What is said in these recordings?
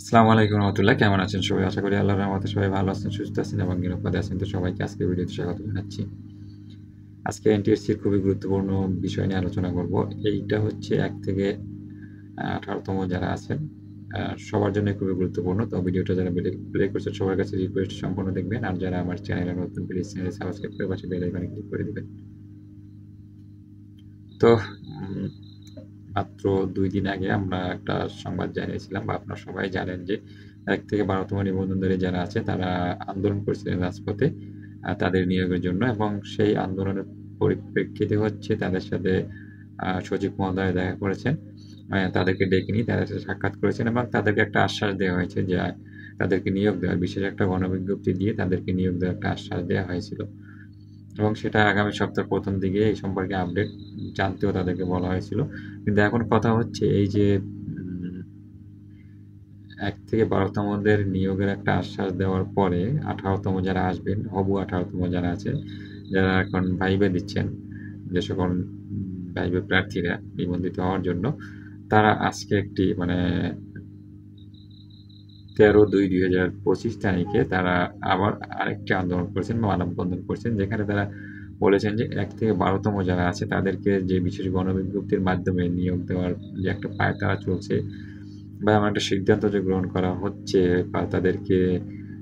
আসসালামু আলাইকুম রহমতুল্লাহ। কেমন আছেন সবাই? আশা করি আল্লাহর রহমতে সবাই ভালো আছেন, সুস্থ আছেন এবং নিরাপদে আছেন। তো সবাইকে আজকের ভিডিওতে স্বাগত জানাচ্ছি। আজকে এনটিএসসির খুবই গুরুত্বপূর্ণ বিষয় নিয়ে আলোচনা করব। এইটা হচ্ছে ১ থেকে ১৮তম যারা আছেন সবার জন্যই খুবই গুরুত্বপূর্ণ। তো ভিডিওটা যারা প্লে করছেন সবার কাছে রিকোয়েস্ট সম্পূর্ণ দেখবেন। আর যারা আমার চ্যানেলে নতুন প্লিজ চ্যানেল সাবস্ক্রাইব করে পাশে বেল আইকনে ক্লিক করে দিবেন। তো মাত্র ২ দিন আগে আমরা একটা সংবাদ জানিয়েছিলাম বা আপনারা সবাই জানেন যে ১ থেকে ১২তম নিবন্ধনধারী যারা আছে তারা আন্দোলন করছিলেন রাজপথে তাদের নিয়োগের জন্য এবং সেই আন্দোলনের পরিপ্রেক্ষিতে হচ্ছে তাদের সাথে সচিব মহোদয় দেখা করেছেন। তাদেরকে ডেকে নিয়ে তাদের সাথে সাক্ষাৎ করেছেন এবং তাদেরকে একটা আশ্বাস দেওয়া হয়েছে যে তাদেরকে নিয়োগ দেওয়ার বিশেষ একটা গণবিজ্ঞপ্তি দিয়ে তাদেরকে নিয়োগ দেওয়ার একটা আশ্বাস দেওয়া হয়েছিল। এবং সেটা আগামী সপ্তাহের ১ম দিকে এই সম্পর্কে আপডেট জানতেও তাদেরকে বলা হয়েছিল। কিন্তু এখন কথা হচ্ছে এই যে ১ থেকে ১২তমদের নিয়োগের একটা আশ্বাস দেওয়ার পরে ১৮তম যারা আসবেন, হবু ১৮তম যারা আছেন, যারা এখন ভাইবা দিচ্ছেন, যে সকল ভাইবা প্রার্থীরা নিবন্ধিত হওয়ার জন্য, তারা আজকে একটি মানে ১৩/২/২০২৫ তারিখে তারা আবার আরেকটি আন্দোলন করেছেন বা মানববন্ধন করছেন, যেখানে তারা বলেছেন যে ১ থেকে ১২তম যারা আছে তাদেরকে যে বিশেষ গণবিজ্ঞপ্তির মাধ্যমে নিয়োগ দেওয়ার যে একটা পায়তারা চলছে বা এমন একটা সিদ্ধান্ত যে গ্রহণ করা হচ্ছে বা তাদেরকে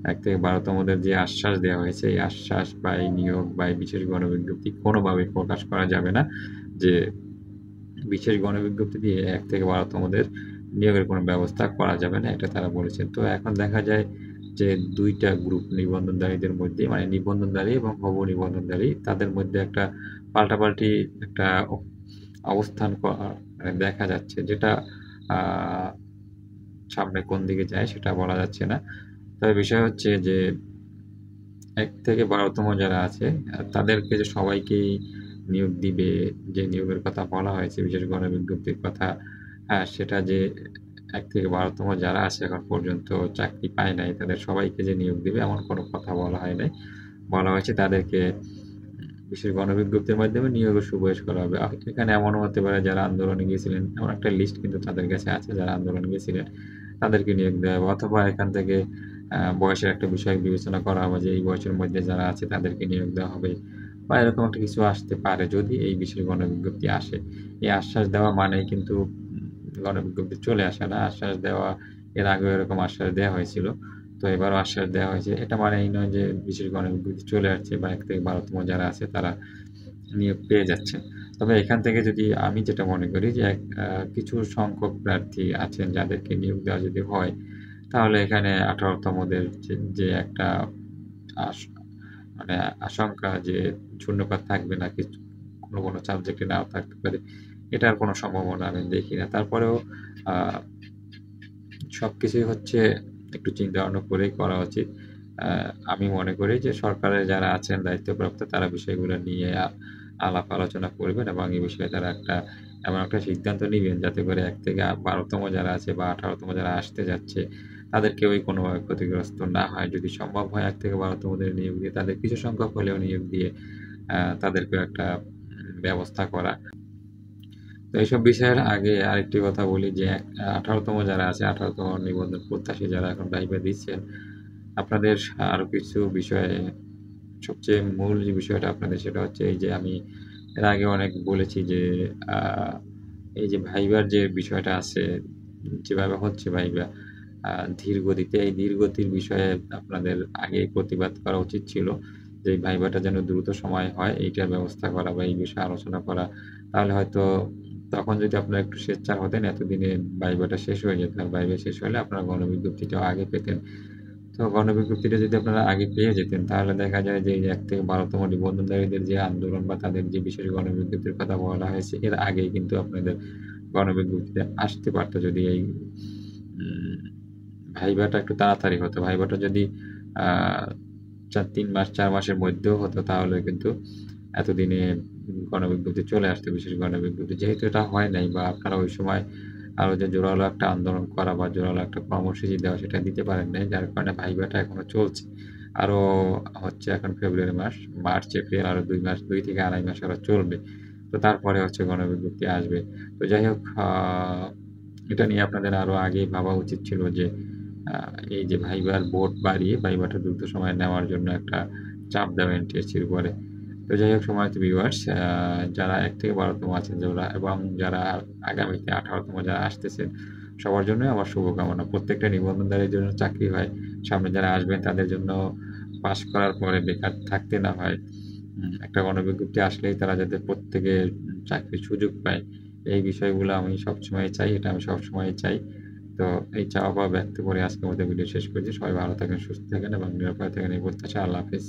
১ থেকে ১২তমদের যে আশ্বাস দেওয়া হয়েছে, এই আশ্বাস বা এই নিয়োগ বা এই বিশেষ গণবিজ্ঞপ্তি কোনোভাবেই প্রকাশ করা যাবে না যে বিশেষ গণবিজ্ঞপ্তি দিয়ে ১ থেকে ১২তমদের নিয়োগের কোনো ব্যবস্থা করা যাবে না, এটা তারা বলেছেন। তো এখন দেখা যায় যে ২ টা গ্রুপ নিবন্ধনধারীদের মধ্যে মানে নিবন্ধনধারী এবং হবু নিবন্ধনধারী তাদের মধ্যে একটা পাল্টাপাল্টি একটা অবস্থান মানে দেখা যাচ্ছে, যেটা আ সামনে কোন দিকে যায় সেটা বলা যাচ্ছে না। তবে বিষয় হচ্ছে যে ১ থেকে ১২তম যারা আছে তাদেরকে যে সবাইকেই নিয়োগ দিবে, যে নিয়োগের কথা বলা হয়েছে, বিশেষ গণবিজ্ঞপ্তির কথা, সেটা যে ১ থেকে ১২তম যারা আছে এখন পর্যন্ত চাকরি পায় নাই, তাদের সবাইকে যে নিয়োগ দিবে এমন কোনো কথা বলা হয় নাই। বলা হয়েছে তাদেরকে বিশেষ গণবিজ্ঞপ্তির মাধ্যমে নিয়োগের সুপারিশ করা হবে। এখানে এমনও হতে পারে যারা আন্দোলনে গিয়েছিলেন, এমন একটা লিস্ট কিন্তু তাদের কাছে আছে যারা আন্দোলনে গিয়েছিলেন, তাদেরকে নিয়োগ দেওয়া হবে। অথবা এখান থেকে বয়সের একটা বিষয় বিবেচনা করা হবে যে এই বয়সের মধ্যে যারা আছে তাদেরকে নিয়োগ দেওয়া হবে বা এরকম একটা কিছু আসতে পারে যদি এই বিশেষ গণবিজ্ঞপ্তি আসে। এই আশ্বাস দেওয়া মানেই কিন্তু গণবিজ্ঞপ্তি চলে আসে না। আশ্বাস দেওয়া, এর আগেও এরকম আশ্বাস দেওয়া হয়েছিল। তো এবারও আশ্বাস দেওয়া হয়েছে। এটা মানে এই নয় যে বিশেষ গণবিজ্ঞপ্তি চলে আসছে বা ১ থেকে ১২তম যারা আছে তারা নিয়োগ পেয়ে যাচ্ছে। তবে এখান থেকে যদি আমি যেটা মনে করি যে কিছু সংখ্যক প্রার্থী আছেন যাদেরকে নিয়োগ দেওয়া যদি হয়, তাহলে এখানে ১৮তমদের যে একটা আশ মানে আশঙ্কা যে শূন্যপাত থাকবে নাকি কোনো সাবজেক্টে নাও থাকতে পারে, এটার কোনো সম্ভাবনা আমি দেখি না। তারপরেও আ সবকিছুই হচ্ছে একটু চিন্তা-ভাবনা করেই করা উচিত। আ আমি মনে করি যে সরকারের যারা আছেন দায়িত্বপ্রাপ্ত তারা বিষয়গুলো নিয়ে আলাপ আলোচনা করবেন এবং এই বিষয়ে তারা এমন একটা সিদ্ধান্ত নিবেন যাতে করে ১ থেকে ১২তম যারা আছে বা ১৮তম যারা আসতে যাচ্ছে তাদের কেউই কোনোভাবে ক্ষতিগ্রস্ত না হয়। যদি সম্ভব হয় ১ থেকে ১২তমদের নিয়োগ দিয়ে তাদের কিছু সংখ্যক হলেও নিয়োগ দিয়ে তাদেরকেও একটা ব্যবস্থা করা। তো এইসব বিষয়ের আগে আরেকটি কথা বলি যে ১৮তম যারা আছে, ১৮তম নিবন্ধন প্রত্যাশী যারা এখন ভাইবা দিচ্ছেন, আপনাদের আরো কিছু বিষয়ে সবচেয়ে মূল যে বিষয়টা আপনাদের সেটা হচ্ছে এই যে আমি এর আগে অনেক বলেছি যে আ এই যে ভাইবার যে বিষয়টা আছে, যেভাবে হচ্ছে ভাইবা আ ধীর গতিতে, এই ধীর গতির বিষয়ে আপনাদের আগেই প্রতিবাদ করা উচিত ছিল। যে এই ভাইবাটা যেন দ্রুত সময়ে হয় এইটার ব্যবস্থা করা বা এই বিষয়ে আলোচনা করা। তাহলে হয়তো তখন যদি আপনারা একটু সোচ্চার হতেন এতদিনে ভাইবাটা শেষ হয়ে যেত। আর ভাইবা শেষ হলে আপনারা গণবিজ্ঞপ্তিটাও আগে পেতেন। তো গণবিজ্ঞপ্তিটা যদি আপনারা আগে পেয়ে যেতেন তাহলে দেখা যায় যে এই ১ থেকে ১২তম নিবন্ধনধারীদের যে আন্দোলন বা তাদের যে বিশেষ গণবিজ্ঞপ্তির কথা বলা হয়েছে এর আগেই কিন্তু আপনাদের গণবিজ্ঞপ্তিতে আসতে পারত যদি এই উম ভাইবাটা একটু তাড়াতাড়ি হতো। ভাইবাটা যদি আ ৩ মাস ৪ মাসের মধ্যেও হতো তাহলে কিন্তু এতদিনে গণবিজ্ঞপ্তি চলে আসতো, বিশেষ গণবিজ্ঞপ্তি। যেহেতু এটা হয় নাই বা আপনারা ওই সময় আরো যে জোরালো একটা আন্দোলন করা বা জোরালো একটা কর্মসূচি দেওয়া সেটা দিতে পারেন নাই। যার কারণে ভাইবাটা এখনো চলছে। আরো হচ্ছে এখন ফেব্রুয়ারি মাস, মার্চ, এপ্রিল আরো ২ মাস, ২ থেকে ২.৫ মাস আরো চলবে। তো তারপরে হচ্ছে গণবিজ্ঞপ্তি আসবে। তো যাই হোক এটা নিয়ে আপনাদের আরো আগেই ভাবা উচিত ছিল যে আ এই যে ভাইবার বোর্ড বাড়িয়ে ভাইবাটা দ্রুত সময়ে নেওয়ার জন্য একটা চাপ দেওয়া এনটিএসসির উপরে। তো যাই হোক সম্মানিত ভিউয়ার্স যারা ১ থেকে ১২ তম আছেন যারা এবং যারা আগামীতে ১৮ তম যারা আসতেছেন, সবার জন্যই আমার শুভকামনা। প্রত্যেকটা নিবন্ধনধারীর জন্য চাকরি হয়। সামনে যারা আসবেন তাদের জন্য পাস করার পরে বেকার থাকতে না হয়। একটা গণবিজ্ঞপ্তি আসলেই তারা যাতে প্রত্যেকে চাকরির সুযোগ পায়। এই বিষয়গুলো আমি সবসময় চাই। এটা আমি সবসময়ই চাই। তো এই চাওয়া পাওয়া ব্যক্ত করে আজকের মতো ভিডিও শেষ করছি। সবাই ভালো থাকেন, সুস্থ থাকেন এবং নিরাপদে থাকেন এই প্রত্যাশা। আল্লাহ হাফেজ।